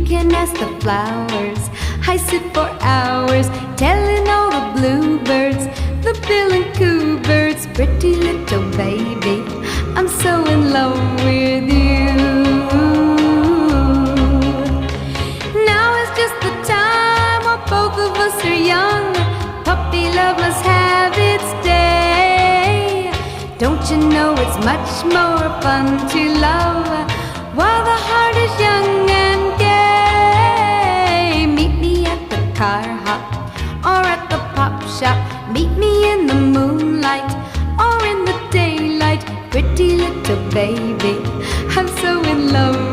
can ask the flowers. I sit for hours telling all the bluebirds, the bill and coo birds, pretty little baby, I'm so in love with you. Now is just the time while both of us are young. Puppy love must have its day. Don't you know it's much more fun to love while the heart is young and gay? Meet me at the car hop or at the pop shop. Meet me in the moonlight or in the daylight. Pretty little baby, I'm so in love